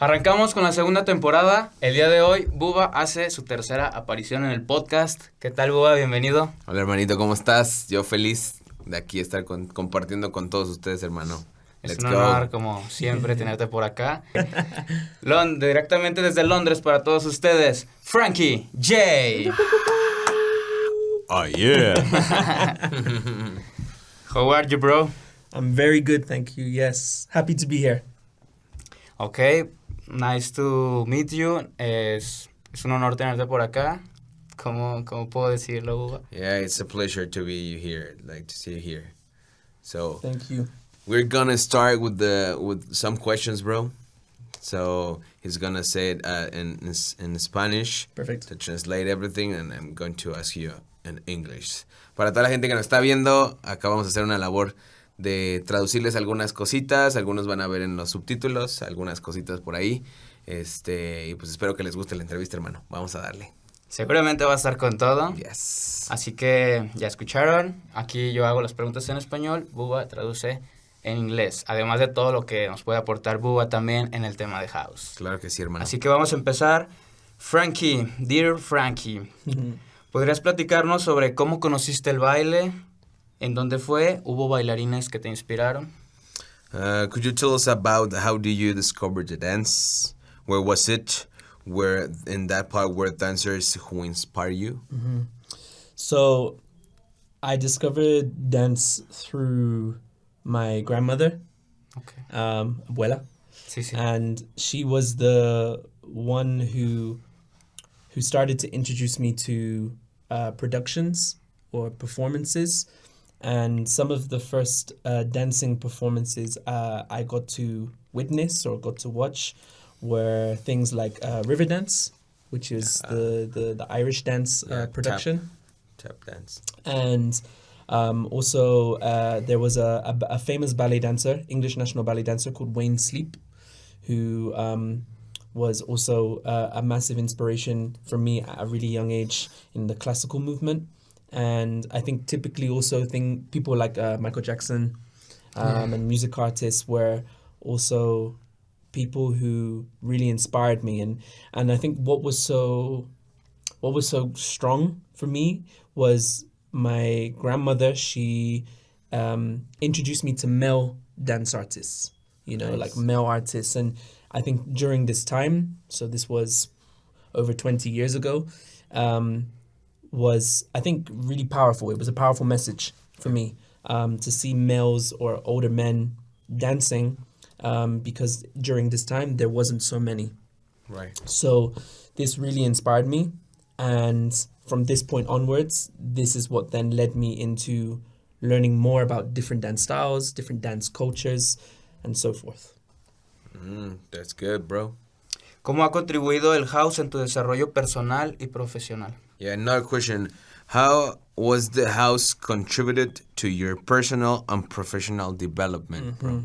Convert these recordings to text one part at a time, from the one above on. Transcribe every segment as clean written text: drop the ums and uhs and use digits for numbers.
Arrancamos con la segunda temporada. El día de hoy, Buba hace su tercera aparición en el podcast. ¿Qué tal, Buba? Bienvenido. Hola, hermanito, ¿cómo estás? Yo feliz de aquí estar compartiendo con todos ustedes, hermano. Es Let's un go. honor, como siempre, tenerte por acá. Directamente desde Londres para todos ustedes, Frankie J. Oh, yeah. How are you, bro? I'm very good, thank you. Yes, happy to be here. Okay, nice to meet you. Es un honor tenerte por acá. ¿Cómo puedo decirlo, Buba? Yeah, it's a pleasure to be here, to see you here. So, Thank you. we're gonna start with some questions, bro. So, he's gonna say it in Spanish. Perfect. To translate everything, and I'm going to ask you in English. Para toda la gente que nos está viendo, acá vamos a hacer una labor de traducirles algunas cositas, algunos van a ver en los subtítulos, algunas cositas por ahí, y pues espero que les guste la entrevista, hermano. Vamos a darle. Seguramente va a estar con todo. Yes. Así que ya escucharon. Aquí yo hago las preguntas en español, Buba traduce en inglés. Además de todo lo que nos puede aportar Buba también en el tema de house. Claro que sí, hermano. Así que vamos a empezar. Frankie, dear Frankie, ¿podrías platicarnos sobre cómo conociste el baile? ¿En dónde fue? ¿Hubo bailarines que te inspiraron? Could you tell us about how did you discover the dance? Where was it? Where in that part were dancers who inspire you? Mm-hmm. So, I discovered dance through my grandmother, Okay. abuela, Sí, sí. and she was the one who started to introduce me to productions or performances. And some of the first dancing performances I got to witness or got to watch were things like river dance, which is the Irish dance production. Tap dance. And also there was a famous ballet dancer, English national ballet dancer called Wayne Sleep, who was also a massive inspiration for me at a really young age in the classical movement. And I think typically also people like Michael Jackson and music artists were also people who really inspired me. And I think what was so strong for me was my grandmother. She introduced me to male dance artists, Nice. like male artists. And I think during this time, so this was over 20 years ago, was, I think, really powerful. It was a powerful message for me to see males or older men dancing because during this time there wasn't so many. Right. So this really inspired me, and from this point onwards, this is what then led me into learning more about different dance styles, different dance cultures, and so forth. That's good, bro. ¿Cómo ha contribuido el house en tu desarrollo personal y profesional? Yeah, another question. How was the house contributed to your personal and professional development, bro?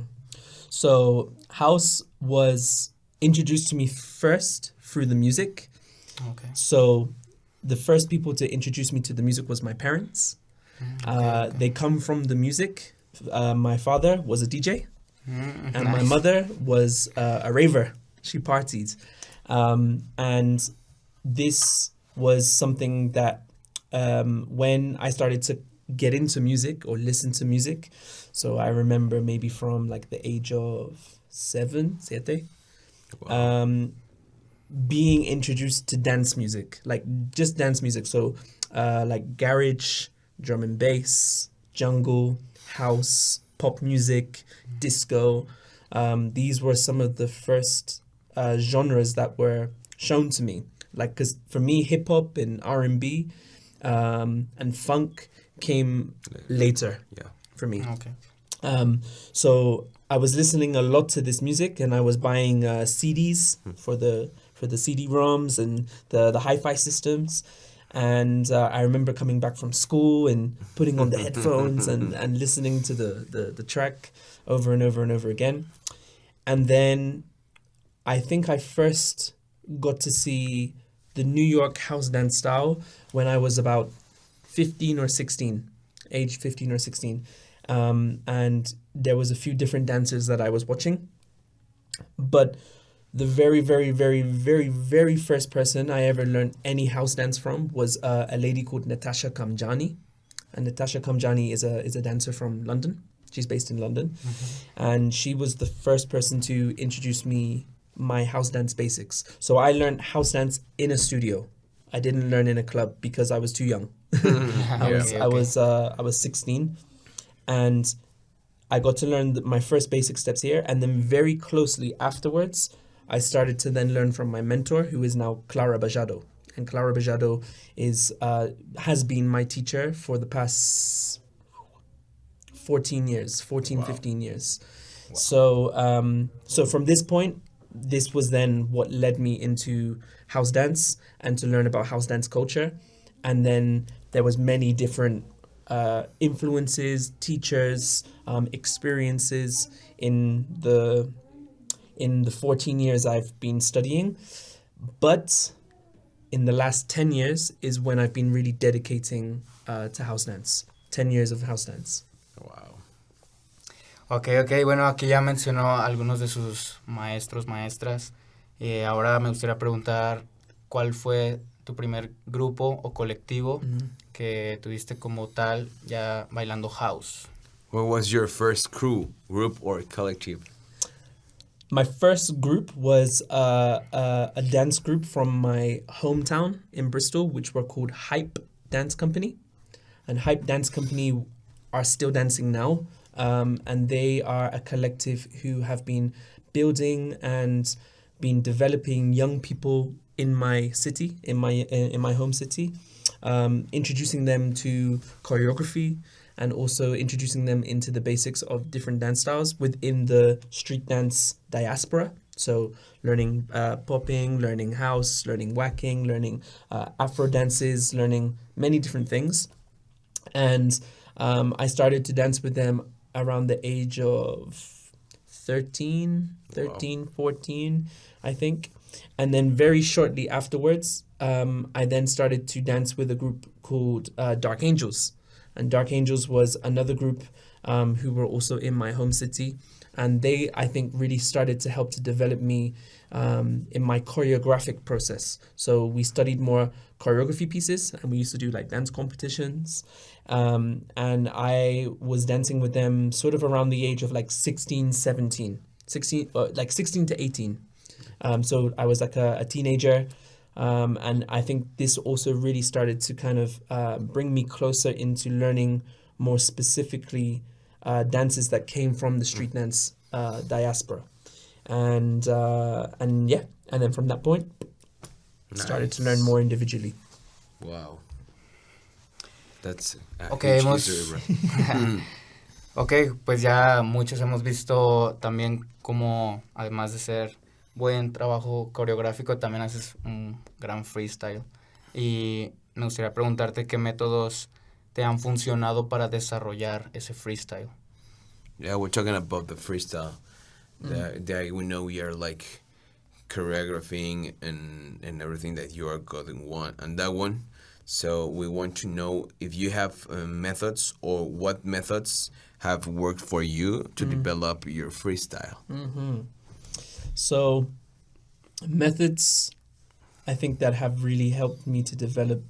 So house was introduced to me first through the music. Okay. So the first people to introduce me to the music was my parents. They come from the music. My father was a DJ, and my mother was a raver. She partied. And this was something that when I started to get into music or listen to music, so I remember maybe from like the age of 7, Wow. being introduced to dance music, like just dance music. So like garage, drum and bass, jungle, house, pop music, disco. These were some of the first genres that were shown to me. Like, because for me, hip hop and R&B and funk came later. Yeah. For me. Okay. So I was listening a lot to this music, and I was buying CDs for the CD-ROMs and the hi-fi systems. And I remember coming back from school and putting on the headphones and listening to the track over and over and over again. And then I think I first got to see the New York house dance style when I was about 15 or 16, age 15 or 16. And there was a few different dancers that I was watching. But the very, very, very, very, very first person I ever learned any house dance from was a lady called Natasha Kamjani. And Natasha Kamjani is a dancer from London. She's based in London. And she was the first person to introduce me my house dance basics. So I learned house dance in a studio. I didn't learn in a club because I was too young. I was 16, and I got to learn my first basic steps here, and then very closely afterwards, I started to then learn from my mentor, who is now Clara Bajado. And Clara Bajado has been my teacher for the past 15 years. Wow. So from this point, this was then what led me into house dance and to learn about house dance culture. And then there was many different influences, teachers, experiences in the 14 years I've been studying. But in the last 10 years is when I've been really dedicating to house dance. 10 years of house dance. Wow. Ok, bueno, aquí ya mencionó algunos de sus maestros, maestras. Ahora me gustaría preguntar, ¿cuál fue tu primer grupo o colectivo que tuviste como tal ya bailando house? What was your first group or collective? My first group was a dance group from my hometown in Bristol, which were called Hype Dance Company. And Hype Dance Company are still dancing now. And they are a collective who have been building and been developing young people in my city, in my home city, introducing them to choreography and also introducing them into the basics of different dance styles within the street dance diaspora. So learning popping, learning house, learning whacking, learning Afro dances, learning many different things. And I started to dance with them around the age of 13, 14, I think. And then very shortly afterwards, I then started to dance with a group called Dark Angels. And Dark Angels was another group who were also in my home city. And they, I think, really started to help to develop me in my choreographic process. So we studied more choreography pieces, and we used to do like dance competitions. And I was dancing with them sort of around the age of like 16 to 18. So I was like a teenager. And I think this also really started to kind of bring me closer into learning more specifically dances that came from the street dance diaspora. And then from that point, started to learn more individually. Wow. That's Okay, pues ya muchos hemos visto también cómo, además de ser buen trabajo coreográfico, también haces un gran freestyle. Y me gustaría preguntarte qué métodos te han funcionado para desarrollar ese freestyle. Yeah, we're talking about the freestyle. That we know we are like choreographing and everything that you are going on that one. So we want to know if you have methods or what methods have worked for you to develop your freestyle. So methods, I think, that have really helped me to develop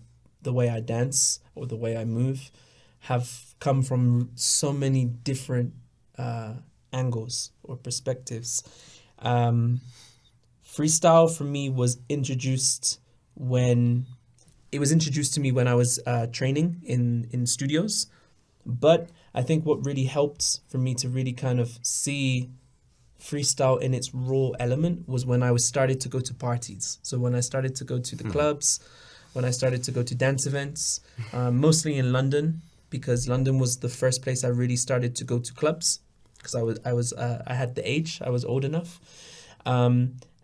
the way I dance or the way I move have come from so many different angles or perspectives. Freestyle for me was introduced to me when I was training in studios. But I think what really helped for me to really kind of see freestyle in its raw element was when I started to go to parties. So when I started to go to the clubs, when I started to go to dance events, mostly in London, because London was the first place I really started to go to clubs, because I had the age, I was old enough.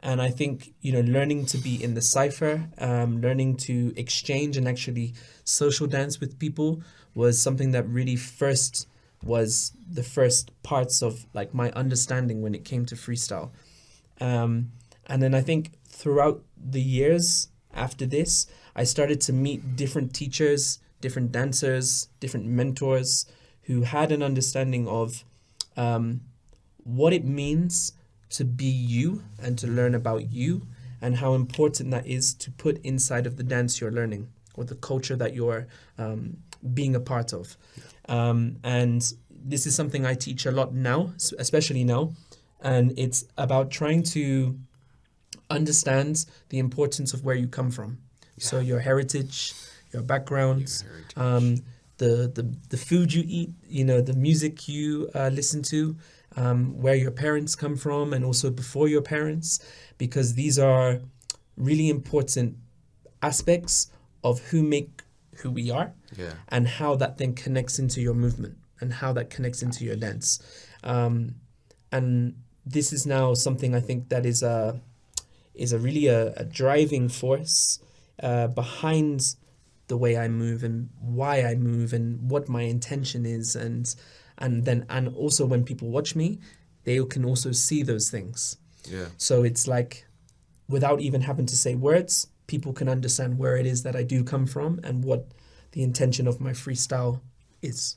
And I think, learning to be in the cypher, learning to exchange and actually social dance with people was something that really was the first parts of like my understanding when it came to freestyle. And then I think throughout the years after this, I started to meet different teachers, different dancers, different mentors who had an understanding of what it means to be you and to learn about you, and how important that is to put inside of the dance you're learning or the culture that you're being a part of. And this is something I teach a lot now, especially now, and it's about trying to understand the importance of where you come from. So your heritage, your background, the food you eat, the music you listen to, where your parents come from, and also before your parents, because these are really important aspects of who make who we are, and how that then connects into your movement and how that connects into your dance. And this is now something I think that is a really a driving force behind the way I move and why I move and what my intention is, and also when people watch me, they can also see those things. So it's like, without even having to say words, people can understand where it is that I do come from and what the intention of my freestyle is.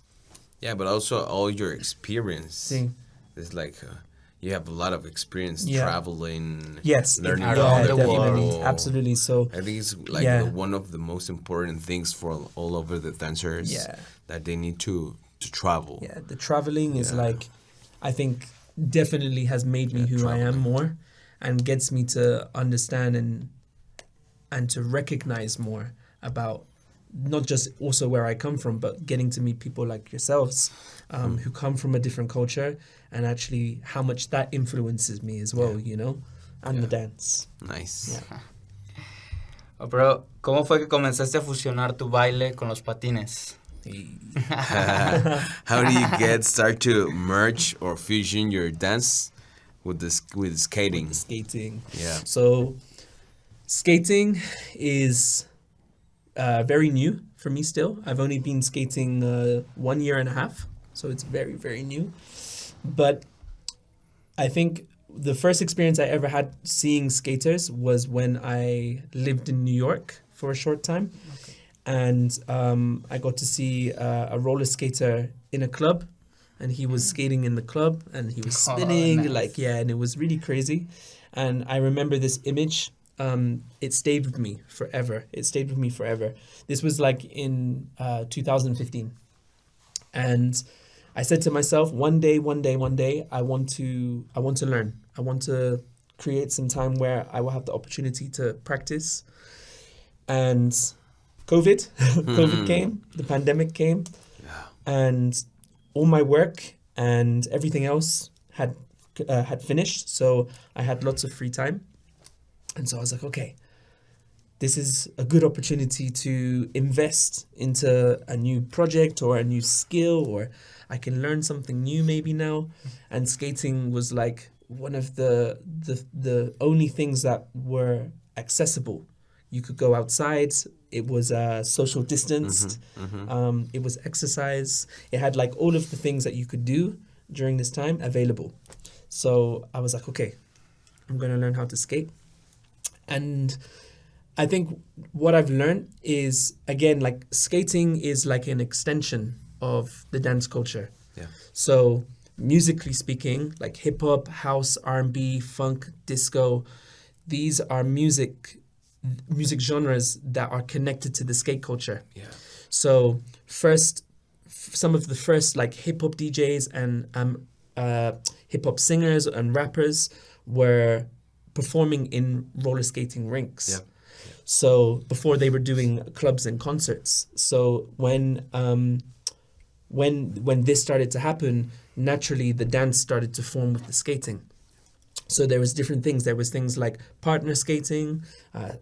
Yeah, but also all your experience. It's like you have a lot of experience traveling, learning around the world. Absolutely. So I think it's like one of the most important things for all over the dancers that they need to travel. Yeah, the traveling is like, I think definitely has made me who I am more, and gets me to understand and to recognize more about not just also where I come from, but getting to meet people like yourselves who come from a different culture, and actually how much that influences me as well, and the dance. Nice. Oh, pero, ¿cómo fue que comenzaste a fusionar tu baile con los patines? How do you start to merge or fusion your dance with skating? With the skating. Yeah. So skating is very new for me still. I've only been skating 1 year and a half, so it's very, very new. But I think the first experience I ever had seeing skaters was when I lived in New York for a short time. Okay. And I got to see a roller skater in a club, and he was skating in the club, and he was spinning, nice. And it was really crazy. And I remember this image. It stayed with me forever. This was like in 2015. And I said to myself, one day, I want to learn. I want to create some time where I will have the opportunity to practice. And COVID came, the pandemic came, and all my work and everything else had finished. So I had lots of free time. And so I was like, okay, this is a good opportunity to invest into a new project or a new skill, or I can learn something new maybe now. And skating was like one of the only things that were accessible. You could go outside. It was social distanced. It was exercise. It had like all of the things that you could do during this time available. So I was like, okay, I'm going to learn how to skate. And I think what I've learned is, again, like skating is like an extension of the dance culture. Yeah. So musically speaking, like hip hop, house, R&B, funk, disco, these are music genres that are connected to the skate culture. Yeah. So some of the first like hip hop DJs and hip hop singers and rappers were performing in roller skating rinks. Yeah. So before they were doing clubs and concerts. So when this started to happen, naturally the dance started to form with the skating. So there was different things. There was things like partner skating,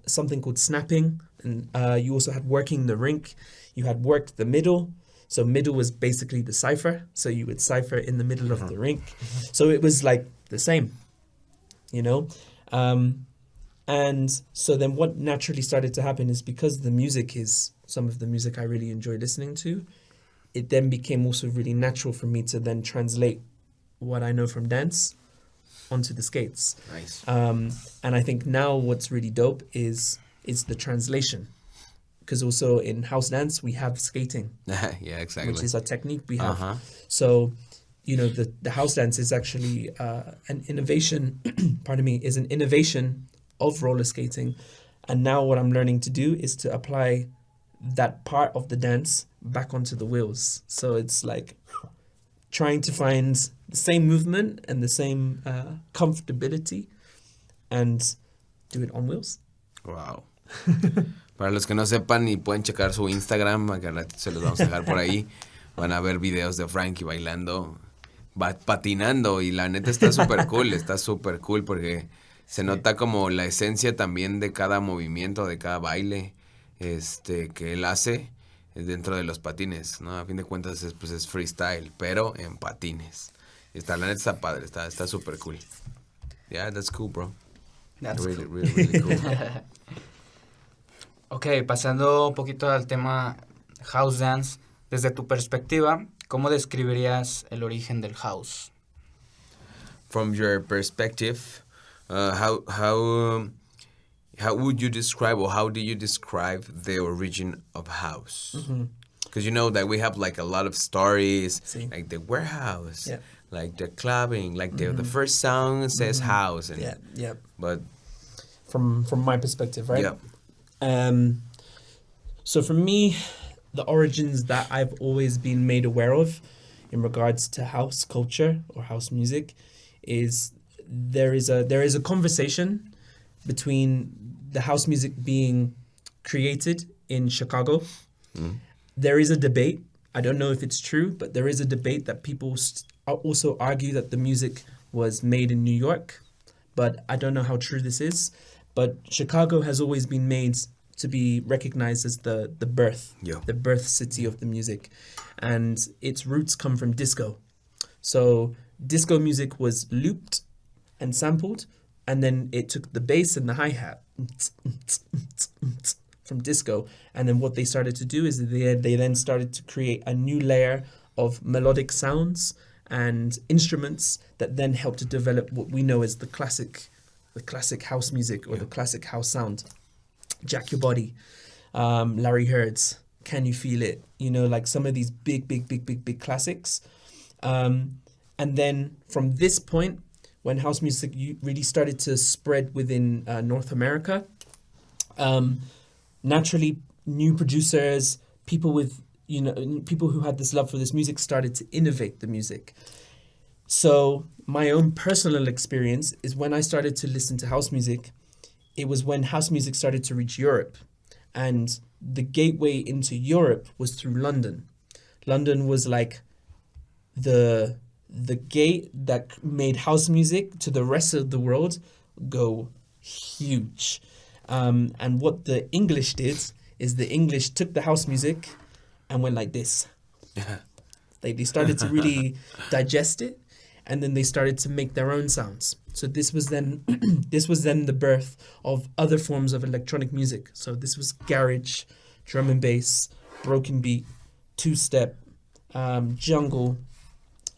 something called snapping, and you also had working the rink. You had worked the middle. So middle was basically the cipher. So you would cipher in the middle of the rink. So it was like the same, And so then what naturally started to happen is, because the music is some of the music I really enjoy listening to, it then became also really natural for me to then translate what I know from dance onto the skates. Nice. And I think now what's really dope is the translation. Because also in house dance, we have skating. Yeah, exactly. Which is a technique we have. So the house dance is actually an innovation, pardon me, is an innovation of roller skating. And now what I'm learning to do is to apply that part of the dance back onto the wheels. So it's like trying to find the same movement and the same comfortability and do it on wheels. Wow. Para los que no sepan y pueden checar su Instagram, que al ratito se los vamos a dejar por ahí, van a ver videos de Frankie bailando, patinando, y la neta está súper cool porque se nota como la esencia también de cada movimiento, de cada baile que él hace dentro de los patines, ¿no? A fin de cuentas es freestyle, pero en patines. La neta está padre, está súper cool. Yeah, that's cool, bro. That's really, cool. really cool. Ok, pasando un poquito al tema house dance, desde tu perspectiva, ¿cómo describirías el origen del house? From your perspective, how would you describe, or how do you describe the origin of house? Because you know that we have like a lot of stories, like the warehouse, like the clubbing, like the first song says house, and but from my perspective, right? Yeah. So for me, the origins that I've always been made aware of in regards to house culture or house music is there is a conversation between the house music being created in Chicago. There is a debate. I don't know if it's true, but there is a debate that people also argue that the music was made in New York, but I don't know how true this is. But Chicago has always been made to be recognized as the birth city of the music. And its roots come from disco. So disco music was looped and sampled, and then it took the bass and the hi-hat from disco. And then what they started to do is they then started to create a new layer of melodic sounds and instruments that then helped to develop what we know as the classic house music or the classic house sound. Jack Your Body, Larry Heard's Can You Feel It? Like some of these big classics. And then from this point, when house music really started to spread within North America, naturally new producers, people who had this love for this music started to innovate the music. So my own personal experience is when I started to listen to house music, it was when house music started to reach Europe. And the gateway into Europe was through London. London was like the gate that made house music to the rest of the world go huge. And what the English did is the English took the house music and went like this. They started to really digest it, and then they started to make their own sounds. So this was then the birth of other forms of electronic music. So this was garage, drum and bass, broken beat, two-step, jungle,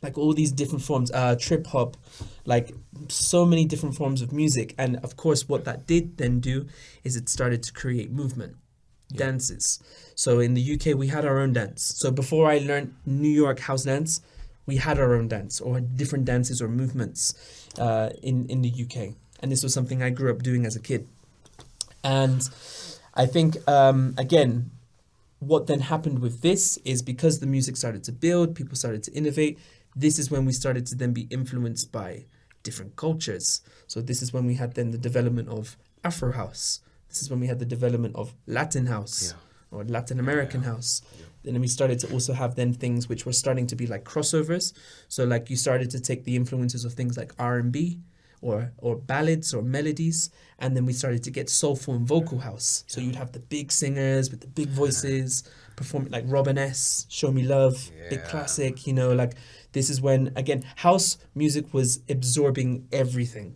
like all these different forms, trip hop, like so many different forms of music. And of course, what that did then do is it started to create movement, dances. So in the UK, we had our own dance. So before I learned New York house dance, we had our own dance or different dances or movements in the UK. And this was something I grew up doing as a kid. And I think, again, what then happened with this is because the music started to build, people started to innovate, this is when we started to then be influenced by different cultures. So this is when we had then the development of Afro house. This is when we had the development of Latin house or Latin American house. And then we started to also have then things which were starting to be like crossovers. So like you started to take the influences of things like R&B or ballads or melodies. And then we started to get soulful and vocal house. So you'd have the big singers with the big voices performing like Robin S., Show Me Love, big classic, like this is when, again, house music was absorbing everything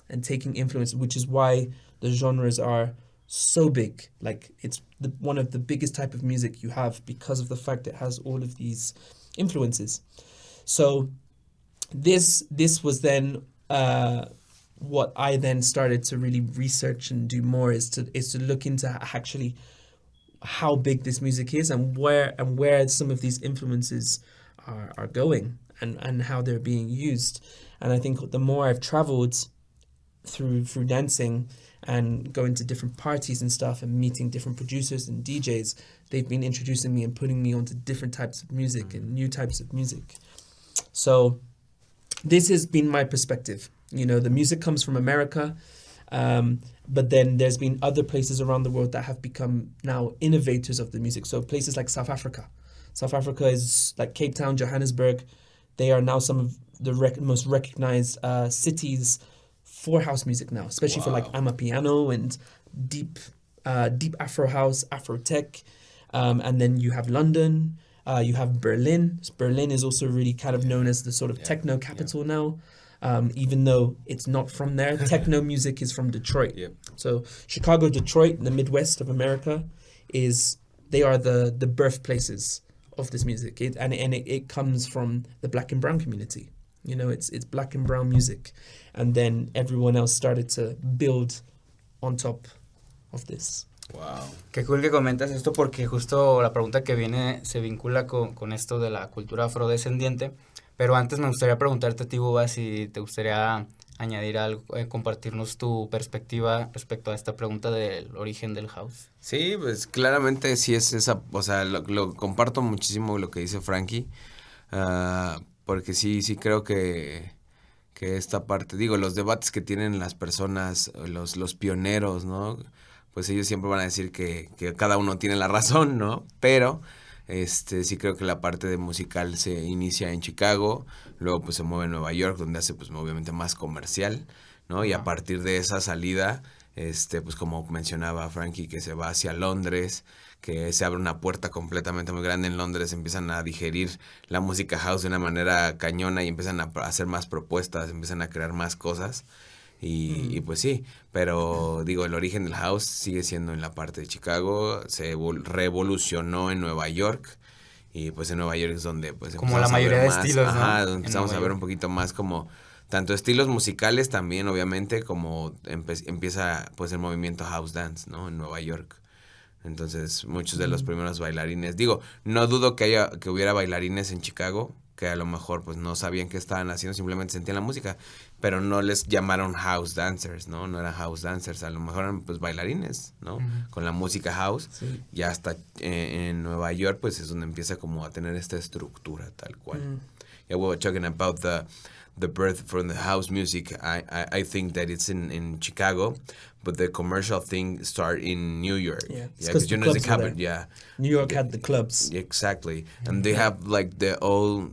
and taking influence, which is why the genres are so big. Like it's one of the biggest type of music you have because of the fact it has all of these influences. So this was then what I then started to really research and do more is to look into actually how big this music is and where some of these influences are going. and how they're being used. And I think the more I've traveled through dancing and going to different parties and stuff and meeting different producers and DJs, they've been introducing me and putting me onto different types of music and new types of music. So this has been my perspective. You know, the music comes from America, but then there's been other places around the world that have become now innovators of the music. So places like South Africa. South Africa is like Cape Town, Johannesburg. They are now some of the most recognized cities for house music now, especially for like Amapiano and deep Afro house, Afro tech. And then you have London, you have Berlin. Berlin is also really kind of known as the sort of techno capital now. Even though it's not from there. Techno music is from Detroit. Yep. So Chicago, Detroit, the Midwest of America, they are the birthplaces of this music. It comes from the black and brown community. You know, it's black and brown music. And then everyone else started to build on top of this. Wow. Qué cool que comentas esto, porque justo la pregunta que viene se vincula con esto de la cultura afrodescendiente. Pero antes me gustaría preguntarte a ti, Buba, si te gustaría añadir algo, compartirnos tu perspectiva respecto a esta pregunta del origen del house. Sí, pues claramente sí es esa, o sea, lo comparto muchísimo lo que dice Frankie, porque sí creo que esta parte, digo, los debates que tienen las personas, los pioneros, ¿no? Pues ellos siempre van a decir que cada uno tiene la razón, ¿no? Pero sí creo que la parte de musical se inicia en Chicago, luego pues se mueve en Nueva York, donde hace pues obviamente más comercial, ¿no? Y a partir de esa salida, pues como mencionaba Frankie, que se va hacia Londres, que se abre una puerta completamente muy grande en Londres, empiezan a digerir la música house de una manera cañona y empiezan a hacer más propuestas, empiezan a crear más cosas. Y pues sí, pero digo, el origen del house sigue siendo en la parte de Chicago, se revolucionó en Nueva York, y pues en Nueva York es donde pues como la mayoría de estilos, ¿no? Ajá, donde empezamos a ver un poquito más como tanto estilos musicales también, obviamente, como empieza pues el movimiento house dance, ¿no? En Nueva York. Entonces, muchos de los primeros bailarines, digo, no dudo que hubiera bailarines en Chicago que a lo mejor pues no sabían qué estaban haciendo, simplemente sentían la música, pero no les llamaron house dancers, ¿no? No eran house dancers, a lo mejor eran pues bailarines, ¿no? Con la música house. Sí. Y hasta en Nueva York pues es donde empieza como a tener esta estructura tal cual. Yeah, we were talking about the birth from the house music. I think that it's in Chicago, but the commercial thing started in New York. Yeah, because you know the clubs. Yeah, New York had the clubs. Exactly, and they have like the old.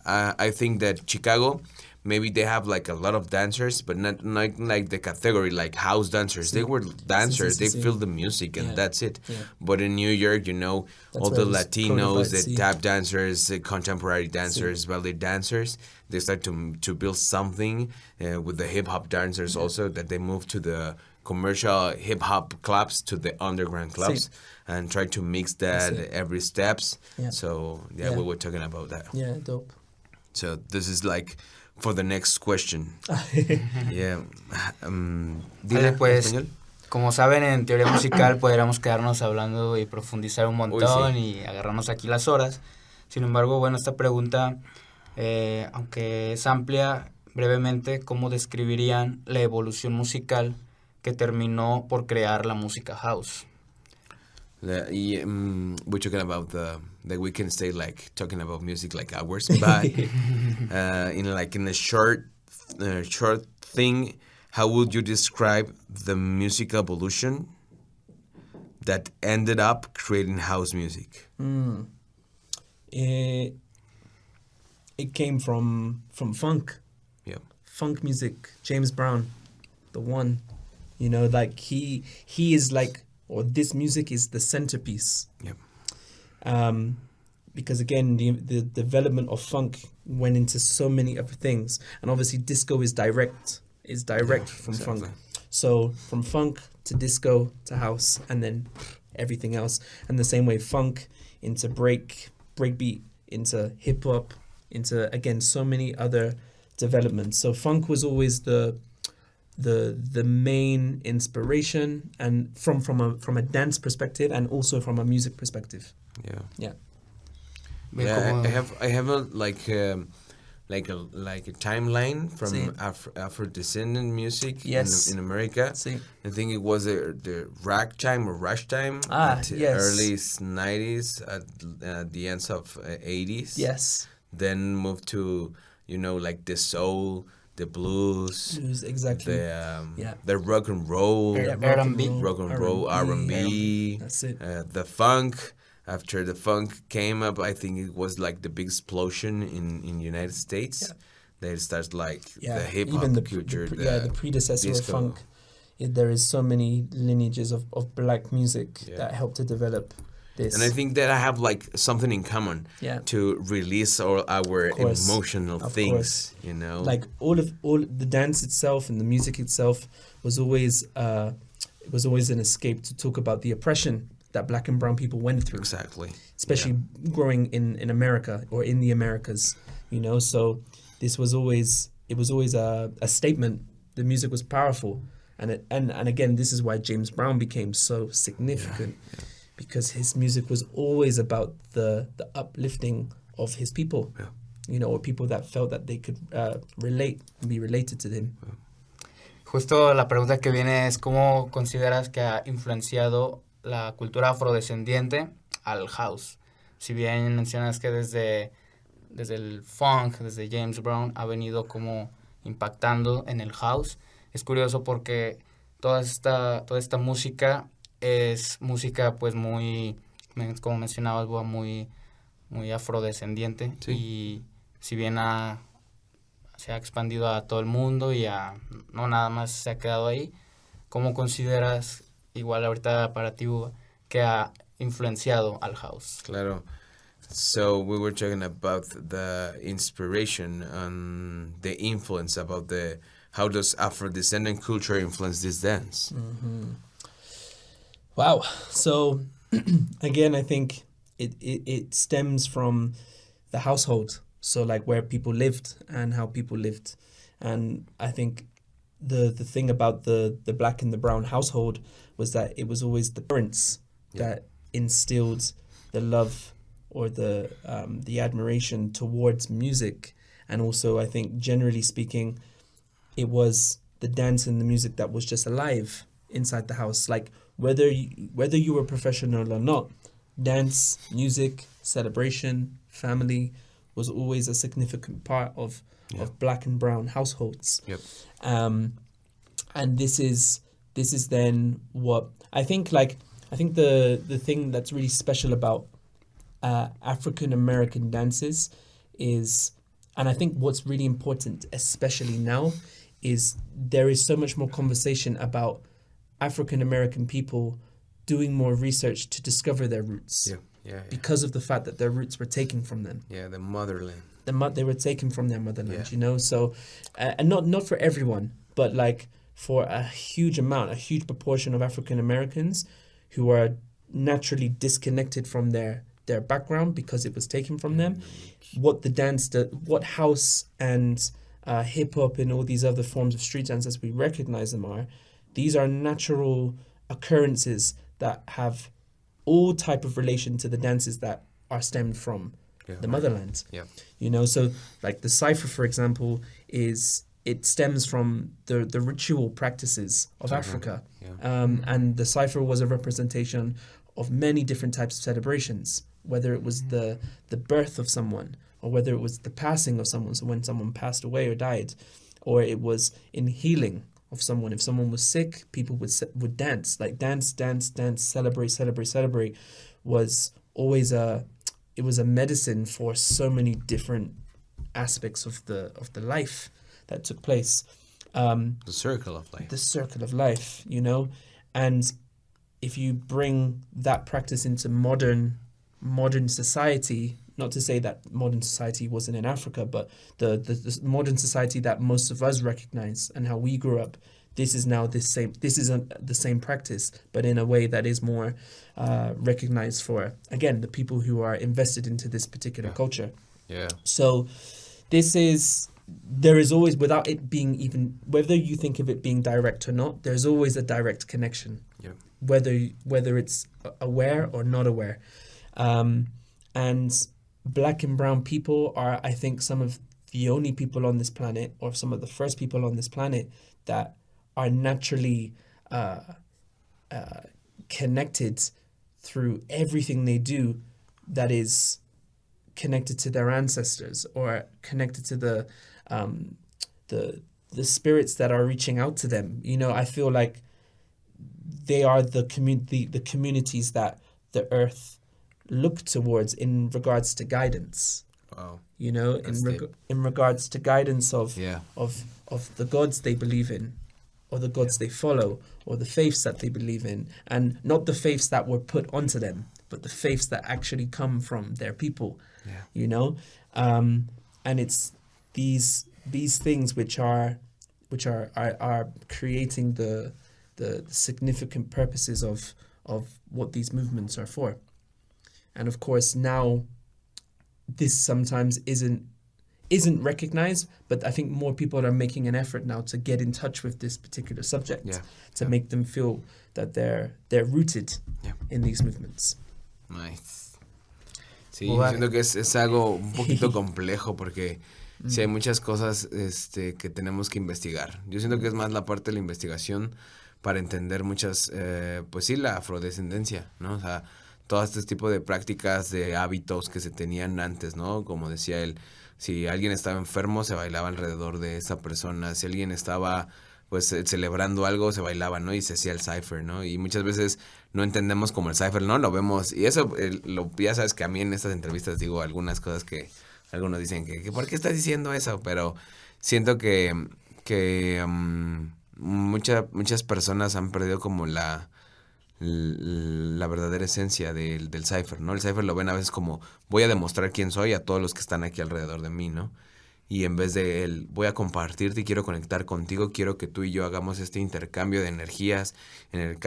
I think that Chicago, maybe they have like a lot of dancers, but not like the category like house dancers. They were dancers. They feel the music and that's it. Yeah. But in New York, you know, that's all the Latinos, the tap dancers, the contemporary dancers, ballet dancers, they start to build something with the hip hop dancers also, that they move to the commercial hip hop clubs, to the underground clubs, and try to mix that every steps. Yeah. So we were talking about that. Yeah, dope. So this is like for the next question. Yeah. Dile pues, como saben, en teoría musical podríamos quedarnos hablando y profundizar un montón y agarrarnos aquí las horas. Sin embargo, bueno, esta pregunta, aunque es amplia, brevemente, ¿cómo describirían la evolución musical que terminó por crear la música house? We're talking about that we can stay like talking about music like hours, but in a short thing, how would you describe the music evolution that ended up creating house music? It came from funk. Yeah. Funk music. James Brown, the one. You know, like he is like, or this music is the centerpiece. Yeah. Because again, the development of funk went into so many other things, and obviously disco is direct from funk. So from funk to disco to house, and then everything else. And the same way, funk into breakbeat, into hip hop, into again so many other developments. So funk was always the main inspiration, and from a dance perspective, and also from a music perspective. Yeah. Yeah. Yeah, I have a like a timeline from Sí. Afro-descendant music Yes. in America. Sí. I think it was the ragtime or rush time at Yes. early 90s at the ends of 80s. Yes. Then moved to like the soul, the blues, Exactly. the rock and roll, R&B, That's it. the funk. After the funk came up, I think it was like the big explosion in United States. Yeah. Then it starts like Yeah. the hip hop Even culture. the predecessor disco. of funk. There is so many lineages of black music that helped to develop this. And I think that I have like something in common to release all our emotional things, Like all the dance itself and the music itself was always an escape to talk about the oppression that black and brown people went through. Exactly. Especially growing in America or in the Americas, so this was always a statement. The music was powerful. And again, this is why James Brown became so significant, because his music was always about the uplifting of his people, or people that felt that they could relate and be related to him. Justo la pregunta que viene es ¿cómo consideras que ha influenciado la cultura afrodescendiente al house? Si bien mencionas que desde el funk, desde James Brown, ha venido como impactando en el house. Es curioso porque toda esta música es música pues muy, como mencionabas, muy, muy afrodescendiente. Sí. Y si bien se ha expandido a todo el mundo y no nada más se ha quedado ahí, ¿cómo consideras, igual ahorita para ti, Buba, que ha influenciado al house? Claro. So we were talking about the inspiration and the influence about how does Afro-descendant culture influence this dance? Mm-hmm. Wow. So again, I think it stems from the household. So like where people lived and how people lived. And I think the thing about the black and the brown household was that it was always the parents that instilled the love or the admiration towards music. And also, I think, generally speaking, it was the dance and the music that was just alive inside the house. Like, whether you were professional or not, dance, music, celebration, family was always a significant part of black and brown households. Yep. And this is then what I think. Like, I think the thing that's really special about African American dances is, and I think what's really important, especially now, is there is so much more conversation about African American people doing more research to discover their roots. Because of the fact that their roots were taken from them. Yeah, the motherland. They were taken from their motherland, So, and not for everyone, but like for a huge proportion of African Americans who are naturally disconnected from their background because it was taken from them. What the dance, what house and hip hop and all these other forms of street dance as we recognize them these are natural occurrences that have all type of relation to the dances that are stemmed from the motherland. So like the cypher, for example, it stems from the ritual practices of Africa. And the cypher was a representation of many different types of celebrations, whether it was the birth of someone or whether it was the passing of someone, so when someone passed away or died, or it was in healing of someone. If someone was sick, people would dance, like dance, celebrate, was always a medicine for so many different aspects of the life that took place. The circle of life. The circle of life, and if you bring that practice into modern society, not to say that modern society wasn't in Africa, but the modern society that most of us recognize and how we grew up, this is the same practice, but in a way that is more recognized for, again, the people who are invested into this particular culture. So there is always, without it being even, whether you think of it being direct or not, there's always a direct connection. Whether it's aware or not aware. And Black and brown people are, I think, some of the only people on this planet, or some of the first people on this planet, that are naturally connected through everything they do, that is connected to their ancestors, or connected to the spirits that are reaching out to them. You know, I feel like they are the communities that the earth look towards in regards to guidance. Wow. You know, in regards to guidance of the gods they believe in, or the gods they follow, or the faiths that they believe in, and not the faiths that were put onto them, but the faiths that actually come from their people. Yeah. You know, and it's these things which are creating the significant purposes of what these movements are for. And of course, now this sometimes isn't recognized, but I think more people are making an effort now to get in touch with this particular subject, to make them feel that they're rooted in these movements. Nice. Sí, yo siento que es algo un poquito complejo, porque sí hay muchas cosas que tenemos que investigar. Yo siento que es más la parte de la investigación para entender muchas, pues sí, la afrodescendencia, ¿no? O sea, todo este tipo de prácticas, de hábitos que se tenían antes, ¿no? Como decía él, si alguien estaba enfermo, se bailaba alrededor de esa persona. Si alguien estaba, pues, celebrando algo, se bailaba, ¿no? Y se hacía el cipher, ¿no? Y muchas veces no entendemos como el cipher, ¿no? Lo vemos, y eso, ya sabes que a mí en estas entrevistas digo algunas cosas que algunos dicen que ¿por qué estás diciendo eso? Pero siento que muchas personas han perdido como la verdadera esencia del cipher, ¿no? El cipher lo ven a veces como voy a demostrar quién soy a todos los que están aquí alrededor de mí, ¿no? Y en vez de el voy a compartirte y quiero conectar contigo, quiero que tú y yo hagamos este intercambio de energías,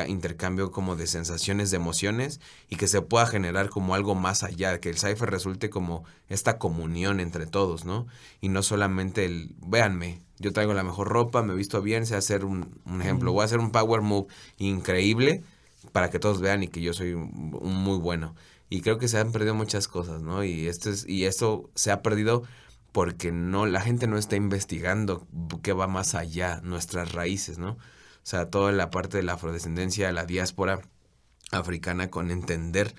intercambio como de sensaciones, de emociones, y que se pueda generar como algo más allá, que el cipher resulte como esta comunión entre todos, ¿no? Y no solamente véanme, yo traigo la mejor ropa, me visto bien, sé hacer un ejemplo, voy a hacer un power move increíble para que todos vean y que yo soy un muy bueno. Y creo que se han perdido muchas cosas, ¿no? Y esto se ha perdido porque la gente no está investigando qué va más allá, nuestras raíces, ¿no? O sea, toda la parte de la afrodescendencia, la diáspora africana, con entender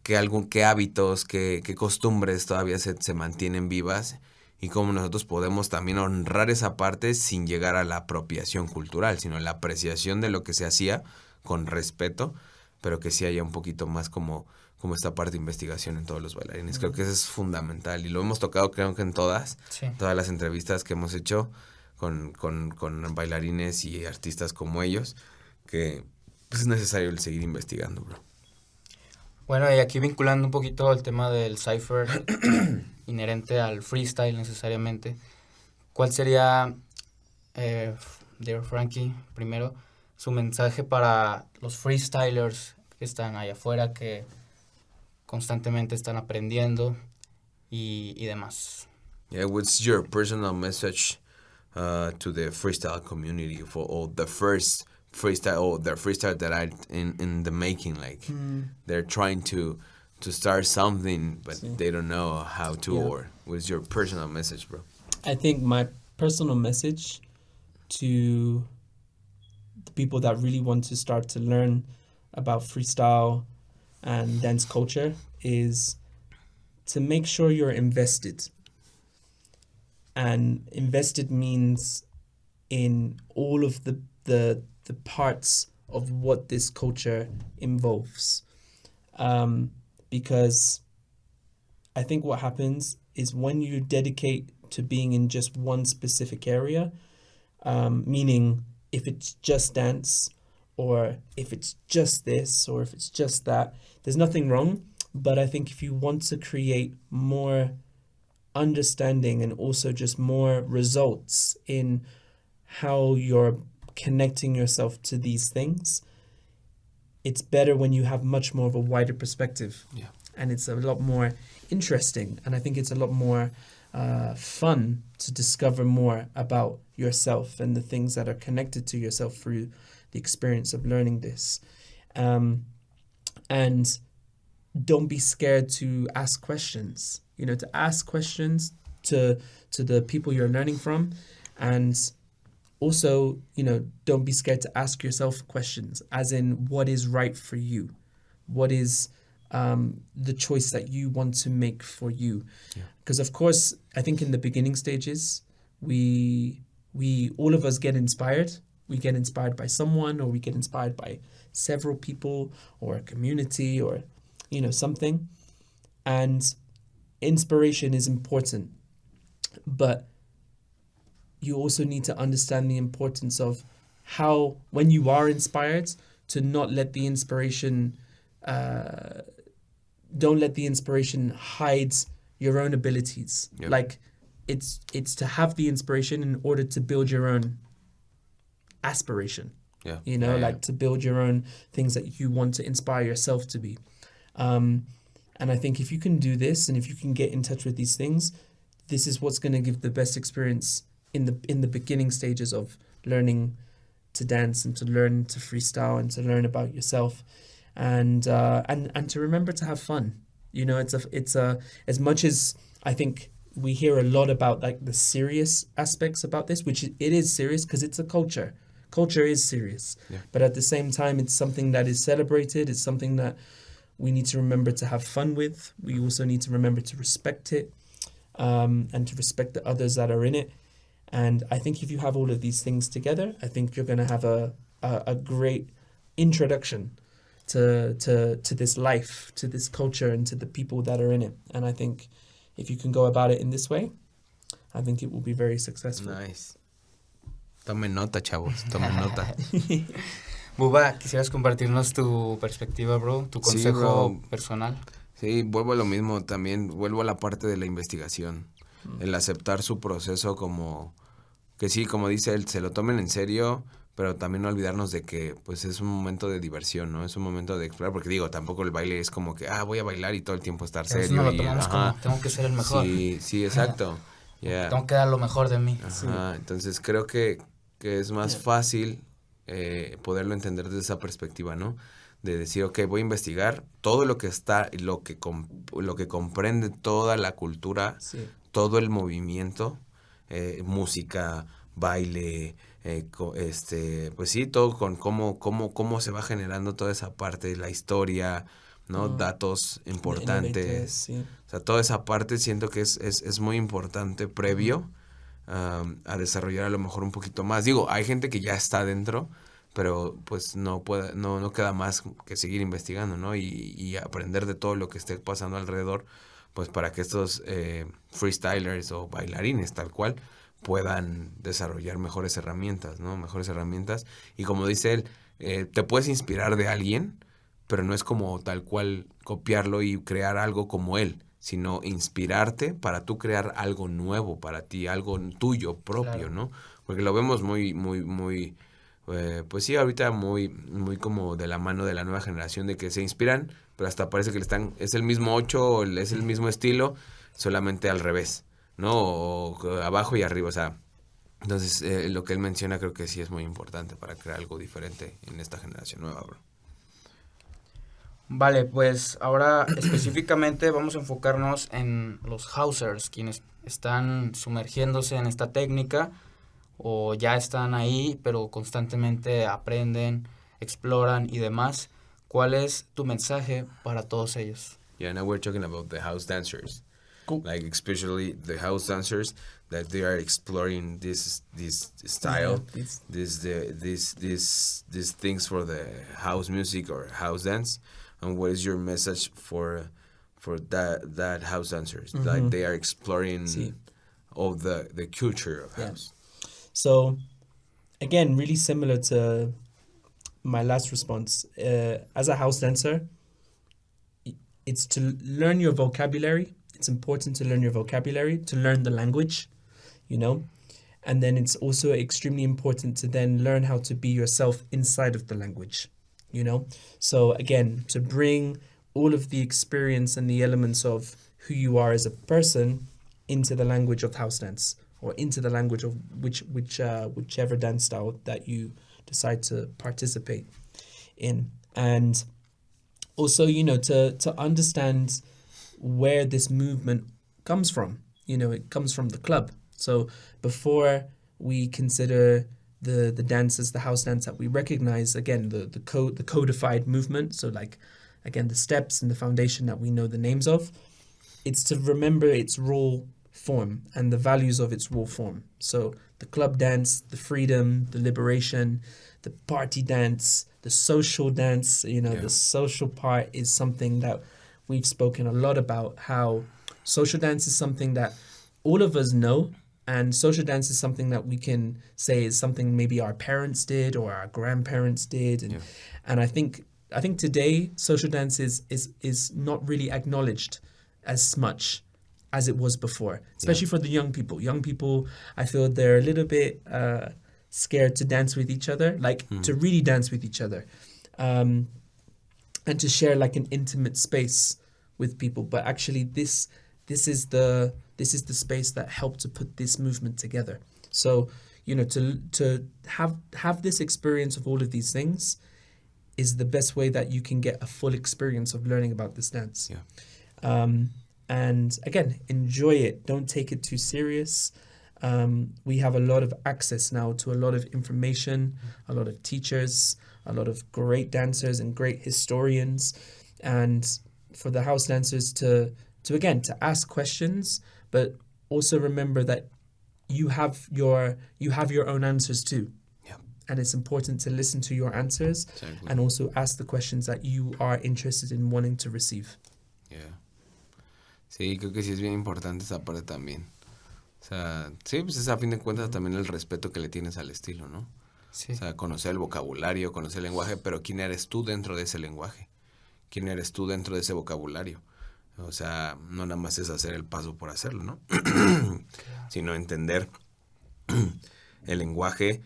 qué hábitos, qué costumbres todavía se mantienen vivas, y cómo nosotros podemos también honrar esa parte sin llegar a la apropiación cultural, sino la apreciación de lo que se hacía con respeto, pero que sí haya un poquito más como esta parte de investigación en todos los bailarines. Creo que eso es fundamental, y lo hemos tocado creo que en todas las entrevistas que hemos hecho con bailarines y artistas como ellos, que pues es necesario el seguir investigando, bro. Bueno, y aquí vinculando un poquito el tema del cipher inherente al freestyle necesariamente, ¿cuál sería, dear Frankie, primero, su mensaje para los freestylers que están allá afuera, que constantemente están aprendiendo y demás? Yeah, what's your personal message to the freestyle community for all the first freestyle that are in the making, like they're trying to start something but they don't know how to, or what's your personal message, bro? I think my personal message to the people that really want to start to learn about freestyle and dance culture is to make sure you're invested. And invested means in all of the parts of what this culture involves. Because I think what happens is when you dedicate to being in just one specific area, meaning if it's just dance, or if it's just this, or if it's just that, there's nothing wrong. But I think if you want to create more understanding and also just more results in how you're connecting yourself to these things, it's better when you have much more of a wider perspective. Yeah. And it's a lot more interesting. And I think it's a lot more fun to discover more about yourself and the things that are connected to yourself through the experience of learning this. And don't be scared to ask questions. To ask questions to the people you're learning from, and also, don't be scared to ask yourself questions, as in, what is right for you? What is the choice that you want to make for you? Because, of course, I think in the beginning stages, we all of us get inspired. We get inspired by someone, or we get inspired by several people, or a community, or, something. And inspiration is important. But you also need to understand the importance of how, when you are inspired, to not let the inspiration, don't let the inspiration hide your own abilities. Yep. Like, it's to have the inspiration in order to build your own aspiration. Yeah. To build your own things that you want to inspire yourself to be. And I think if you can do this, and if you can get in touch with these things, this is what's going to give the best experience in the beginning stages of learning to dance, and to learn to freestyle, and to learn about yourself, and to remember to have fun. It's as much as I think we hear a lot about like the serious aspects about this, which it is serious because it's a culture. Culture is serious, but at the same time, it's something that is celebrated. It's something that we need to remember to have fun with. We also need to remember to respect it, and to respect the others that are in it. And I think if you have all of these things together, I think you're going to have a great introduction to this life, to this culture, and to the people that are in it. And I think if you can go about it in this way, I think it will be very successful. Nice. Tomen nota, chavos. Tomen nota. Buba, ¿quisieras compartirnos tu perspectiva, bro? Tu consejo bro. Personal. Sí, vuelvo a lo mismo también. Vuelvo a la parte de la investigación. El aceptar su proceso como... Que sí, como dice él, se lo tomen en serio, pero también no olvidarnos de que pues es un momento de diversión, ¿no? Es un momento de explorar, porque digo, tampoco el baile es como que, voy a bailar y todo el tiempo estar Pero serio. no lo tomamos como, tengo que ser el mejor. Sí, exacto. Yeah. Tengo que dar lo mejor de mí. Ajá, entonces creo que es más fácil poderlo entender desde esa perspectiva, ¿no? De decir, ok, voy a investigar todo lo que está, lo que comprende toda la cultura, todo el movimiento, música, baile, pues sí, todo con cómo se va generando toda esa parte de la historia, ¿no? Datos importantes. O sea, toda esa parte siento que es muy importante previo a desarrollar a lo mejor un poquito más. Digo, hay gente que ya está dentro, pero pues no queda más que seguir investigando, ¿no? Y aprender de todo lo que esté pasando alrededor, pues para que estos freestylers o bailarines tal cual puedan desarrollar mejores herramientas, ¿no? Mejores herramientas. Y como dice él, te puedes inspirar de alguien, pero no es como tal cual copiarlo y crear algo como él, sino inspirarte para tú crear algo nuevo para ti, algo tuyo propio, claro, ¿no? Porque lo vemos muy, pues sí, ahorita muy como de la mano de la nueva generación, de que se inspiran, pero hasta parece que es el mismo 8, es el mismo estilo, solamente al revés, ¿no? O abajo y arriba, o sea, entonces lo que él menciona creo que sí es muy importante para crear algo diferente en esta generación nueva, bro. Vale, pues ahora específicamente vamos a enfocarnos en los housers, quienes están sumergiéndose en esta técnica o ya están ahí, pero constantemente aprenden, exploran y demás. ¿Cuál es tu mensaje para todos ellos? Yeah, now we're talking about the house dancers. Cool. Like especially the house dancers that they are exploring this style, these things for the house music or house dance. And what is your message for that house dancers? Mm-hmm. Like they are exploring all the culture of house. So, again, really similar to my last response. As a house dancer, it's to learn your vocabulary. It's important to learn your vocabulary, to learn the language, you know. And then it's also extremely important to then learn how to be yourself inside of the language, you know. So again, to bring all of the experience and the elements of who you are as a person into the language of house dance, or into the language of whichever dance style that you decide to participate in. And also, to understand where this movement comes from. It comes from the club. So before we consider the dances, the house dance that we recognize, again, the codified movement. So like, again, the steps and the foundation that we know the names of. It's to remember its raw form and the values of its raw form. So the club dance, the freedom, the liberation, the party dance, the social dance, the social part is something that we've spoken a lot about, how social dance is something that all of us know, and social dance is something that we can say is something maybe our parents did or our grandparents did. And I think today social dance is not really acknowledged as much as it was before, especially for the young people. Young people, I feel they're a little bit scared to dance with each other, to really dance with each other, and to share like an intimate space with people. But actually, this is the space that helped to put this movement together. So to have this experience of all of these things is the best way that you can get a full experience of learning about this dance. And again, enjoy it. Don't take it too serious. We have a lot of access now to a lot of information, a lot of teachers, a lot of great dancers and great historians. And for the house dancers to ask questions, but also remember that you have your own answers too. And it's important to listen to your answers and also ask the questions that you are interested in wanting to receive. Sí, creo que sí es bien importante esa parte también. O sea, sí, pues es a fin de cuentas también el respeto que le tienes al estilo, ¿no? Sí. O sea, conocer el vocabulario, conocer el lenguaje, pero ¿quién eres tú dentro de ese lenguaje? ¿Quién eres tú dentro de ese vocabulario? O sea, no nada más es hacer el paso por hacerlo, ¿no? Sino entender el lenguaje,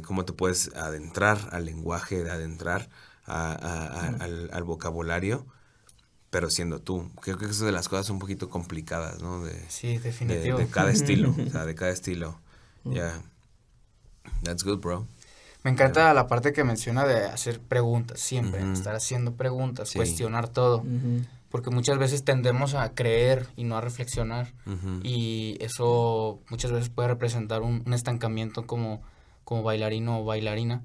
cómo te puedes adentrar al lenguaje, adentrar al vocabulario, pero siendo tú. Creo que eso es de las cosas un poquito complicadas, ¿no? Sí, definitivo. De cada estilo, o sea, de cada estilo. Yeah. That's good, bro. Me encanta la parte que menciona de hacer preguntas, siempre, estar haciendo preguntas, cuestionar todo. Porque muchas veces tendemos a creer y no a reflexionar. Y eso muchas veces puede representar un estancamiento como bailarín o bailarina.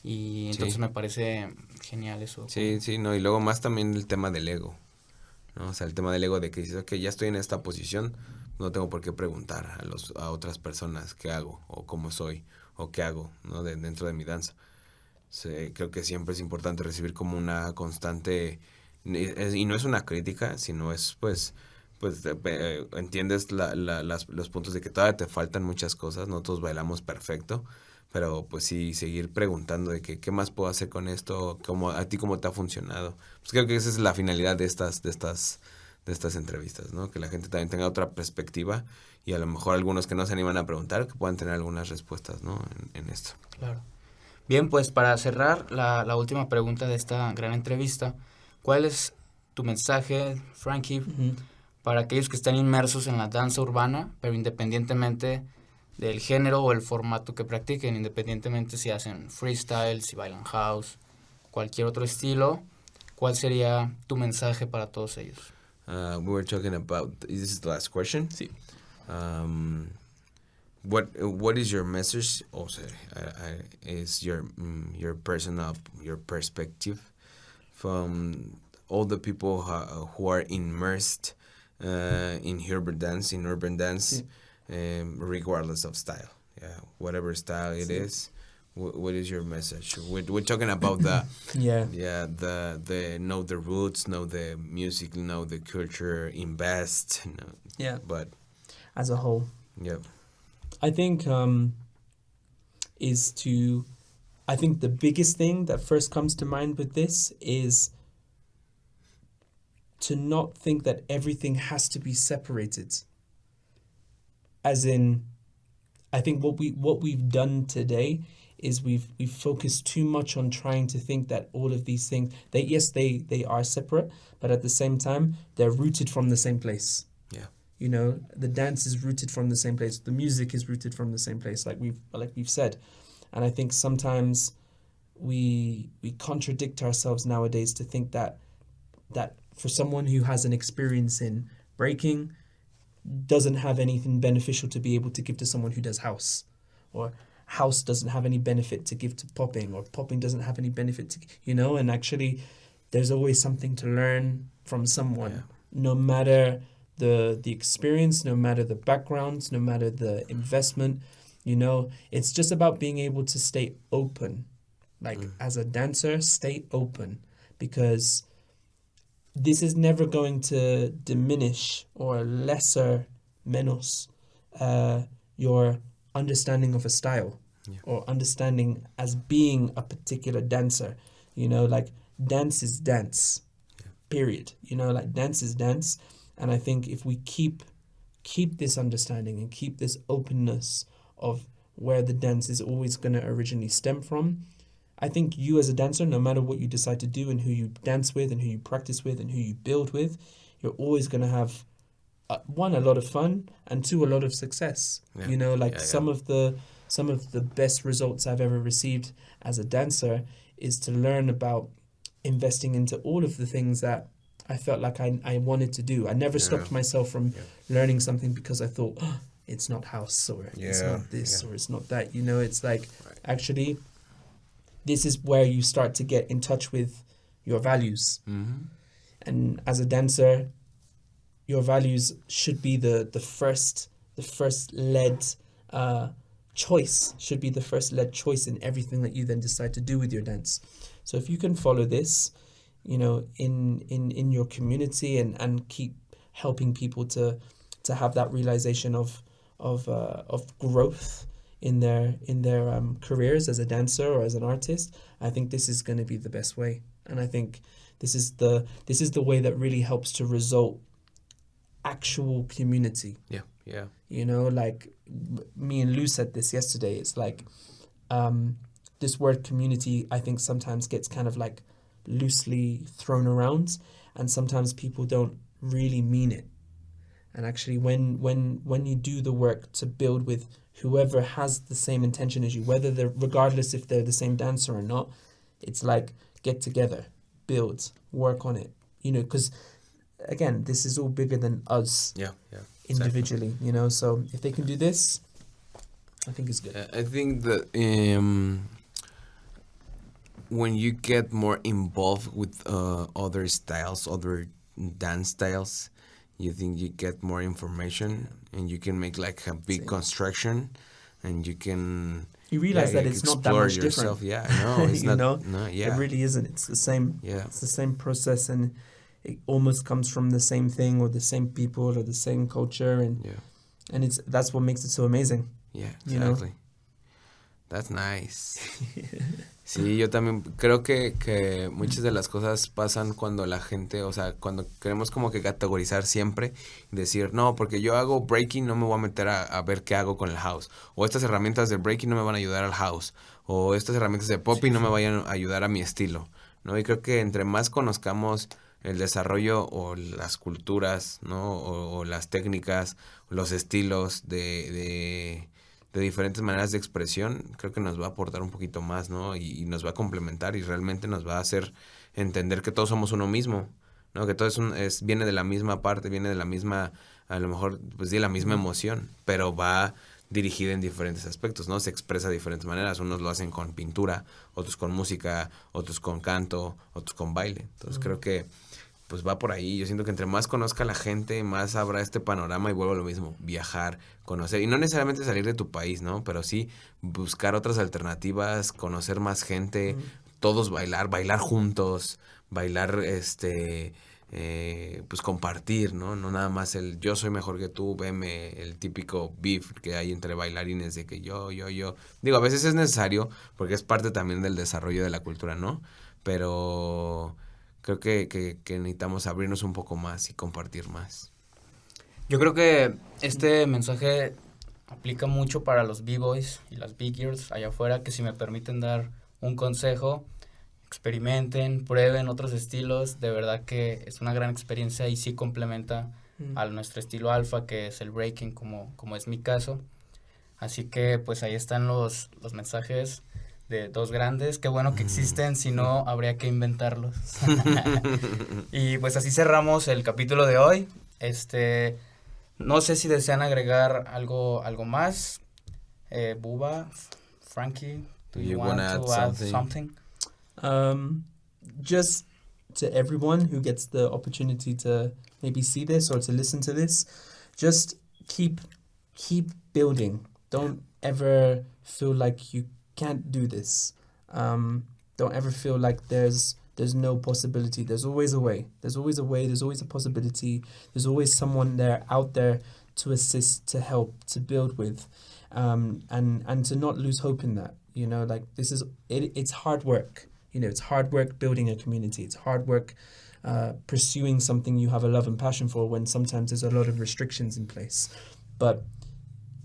Y entonces me parece genial eso. Sí, no, y luego más también el tema del ego, ¿no? O sea, el tema del ego de que dices, ok, ya estoy en esta posición, no tengo por qué preguntar a otras personas qué hago, o cómo soy, o qué hago, ¿no? Dentro de mi danza. Sí, creo que siempre es importante recibir como una constante, y no es una crítica, sino es pues entiendes los puntos de que todavía te faltan muchas cosas, no todos bailamos perfecto, pero pues sí, seguir preguntando de que qué más puedo hacer con esto, a ti cómo te ha funcionado. Pues creo que esa es la finalidad de estas entrevistas, ¿no? Que la gente también tenga otra perspectiva y a lo mejor algunos que no se animan a preguntar que puedan tener algunas respuestas, ¿no? En esto. Claro. Bien, pues para cerrar la última pregunta de esta gran entrevista, ¿cuál es tu mensaje, Frankie, para aquellos que están inmersos en la danza urbana, pero independientemente del género o el formato que practiquen, independientemente si hacen freestyle, si bailan house, cualquier otro estilo, ¿cuál sería tu mensaje para todos ellos? We were talking about, this is the last question. Sí. What is your message? Also, is your personal, your perspective from all the people who are immersed in urban dance, regardless of style, whatever style it is. What is your message? We're talking about the the know the roots, know the music, know the culture, invest. But as a whole, I think I think the biggest thing that first comes to mind with this is to not think that everything has to be separated. As in, I think what we've done today is we've focused too much on trying to think that all of these things, they are separate, but at the same time, they're rooted from the same place. You know, the dance is rooted from the same place. The music is rooted from the same place, like we've said. And I think sometimes we contradict ourselves nowadays to think that for someone who has an experience in breaking doesn't have anything beneficial to be able to give to someone who does house, or house doesn't have any benefit to give to popping, or popping doesn't have any benefit to, and actually there's always something to learn from someone, no matter the experience, no matter the backgrounds, no matter the investment. It's just about being able to stay open. As a dancer, stay open, because this is never going to diminish or lesser menos your understanding of a style, or understanding as being a particular dancer. Dance is dance, period. Dance is dance. And I think if we keep this understanding and keep this openness of where the dance is always going to originally stem from, I think you as a dancer, no matter what you decide to do and who you dance with and who you practice with and who you build with, you're always going to have, one, a lot of fun, and two, a lot of success. Some of the best results I've ever received as a dancer is to learn about investing into all of the things that I felt like I wanted to do. I never stopped myself from learning something because I thought, it's not house, or it's not this, or it's not that. It's like, actually, this is where you start to get in touch with your values. Mm-hmm. And as a dancer, your values should be the first led choice, should be the first led choice in everything that you then decide to do with your dance. So if you can follow this, in your community and keep helping people to have that realization of growth in their careers as a dancer or as an artist, I think this is going to be the best way. And I think this is the way that really helps to result actual community. Yeah. Like me and Lou said this yesterday. It's like this word community, I think, sometimes gets kind of like loosely thrown around, and sometimes people don't really mean it. And actually, when you do the work to build with whoever has the same intention as you, regardless if they're the same dancer or not, it's like, get together, build, work on it. Because again, this is all bigger than us. Individually. Exactly. So if they can do this, I think it's good. I think that when you get more involved with other styles, other dance styles, you think you get more information, and you can make like a big construction, and you realize that it's not that much yourself. different. It's not. No, it really isn't. It's the same. It's the same process, and it almost comes from the same thing, or the same people, or the same culture, and that's what makes it so amazing. Yeah, exactly. That's nice. Sí, yo también creo que muchas de las cosas pasan cuando la gente, o sea, cuando queremos como que categorizar siempre, decir, no, porque yo hago breaking, no me voy a meter a ver qué hago con el house, o estas herramientas de breaking no me van a ayudar al house, o estas herramientas de popping no me vayan a ayudar a mi estilo, ¿no? Y creo que entre más conozcamos el desarrollo o las culturas, ¿no? O las técnicas, los estilos de diferentes maneras de expresión, creo que nos va a aportar un poquito más, ¿no? Y nos va a complementar, y realmente nos va a hacer entender que todos somos uno mismo, ¿no? Que todo viene de la misma parte, viene de la misma, a lo mejor, pues de la misma emoción, pero va dirigida en diferentes aspectos, ¿no? Se expresa de diferentes maneras. Unos lo hacen con pintura, otros con música, otros con canto, otros con baile. Entonces creo que pues va por ahí. Yo siento que entre más conozca la gente, más habrá este panorama, y vuelvo a lo mismo, viajar, conocer, y no necesariamente salir de tu país, ¿no? Pero sí buscar otras alternativas, conocer más gente, todos bailar juntos, bailar, pues compartir, ¿no? No nada más el yo soy mejor que tú, veme, el típico beef que hay entre bailarines de que yo. Digo, a veces es necesario porque es parte también del desarrollo de la cultura, ¿no? Pero creo que necesitamos abrirnos un poco más y compartir más. Yo creo que este mensaje aplica mucho para los b-boys y las b-girls allá afuera, que si me permiten dar un consejo, experimenten, prueben otros estilos. De verdad que es una gran experiencia y sí complementa a nuestro estilo alfa, que es el breaking, como es mi caso. Así que pues ahí están los mensajes de dos grandes. Qué bueno que existen, si no habría que inventarlos. Y pues así cerramos el capítulo de hoy. No sé si desean agregar algo más. Buba, Frankie, do you want to add something? Just to everyone who gets the opportunity to maybe see this or to listen to this, just keep building. Don't ever feel like you can't do this. Don't ever feel like there's no possibility. There's always a way. There's always a way. There's always a possibility. There's always someone out there to assist, to help, to build with, and to not lose hope in that. You know, like it's hard work. You know, it's hard work building a community. It's hard work pursuing something you have a love and passion for when sometimes there's a lot of restrictions in place. But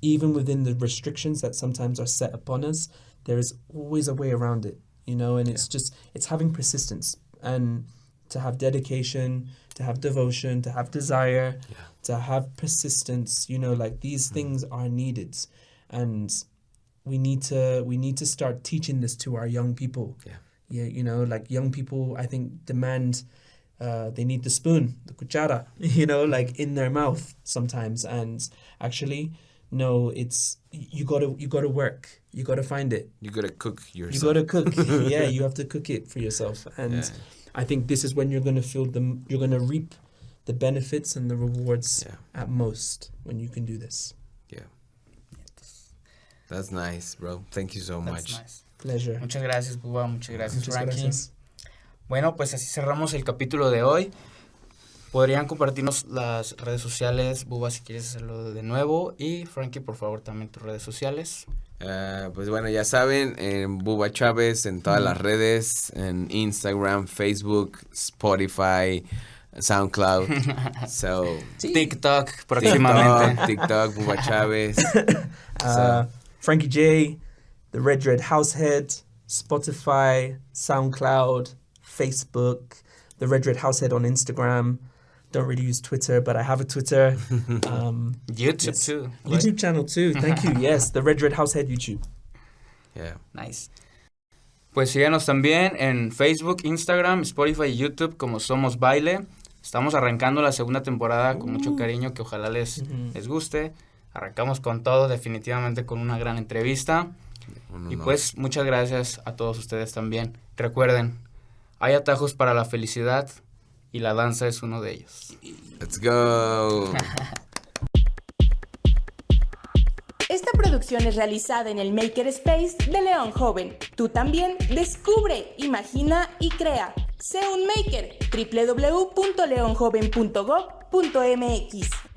even within the restrictions that sometimes are set upon us, there is always a way around it, you know, and it's having persistence and to have dedication, to have devotion, to have desire, to have persistence, you know, like these things are needed. And we need to start teaching this to our young people. Yeah, you know, like young people, I think, demand, they need the spoon, the cuchara, you know, like in their mouth sometimes. And actually, no, it's you gotta work. You gotta find it. You gotta cook yourself. You gotta cook. Yeah, you have to cook it for yourself. And I think this is when you're gonna you're gonna reap the benefits and the rewards at most when you can do this. Yeah. That's nice, bro. Thank you so much. Nice. Pleasure. Muchas gracias, Buba. Muchas gracias, Frankie. Gracias. Bueno, pues así cerramos el capítulo de hoy. Podrían compartirnos las redes sociales, Buba, si quieres hacerlo de nuevo, y Frankie, por favor, también tus redes sociales. Pues bueno, ya saben, en Buba Chávez, en todas las redes, en Instagram, Facebook, Spotify, SoundCloud, TikTok próximamente. TikTok, Buba Chávez. Frankie J, The Red Househead, Spotify, SoundCloud, Facebook, The Red Househead on Instagram. Don't really use Twitter, but I have a Twitter. YouTube too. Right? YouTube channel too. Thank you. Yes, the Red Househead YouTube. Yeah. Nice. Pues síganos también en Facebook, Instagram, Spotify y YouTube como Somos Baile. Estamos arrancando la segunda temporada con mucho cariño, que ojalá les guste. Arrancamos con todo, definitivamente con una gran entrevista. Y pues muchas gracias a todos ustedes también. Recuerden, hay atajos para la felicidad y la danza es uno de ellos. Let's go. Esta producción es realizada en el Maker Space de León Joven. Tú también descubre, imagina y crea. Sé un maker. www.leonjoven.gov.mx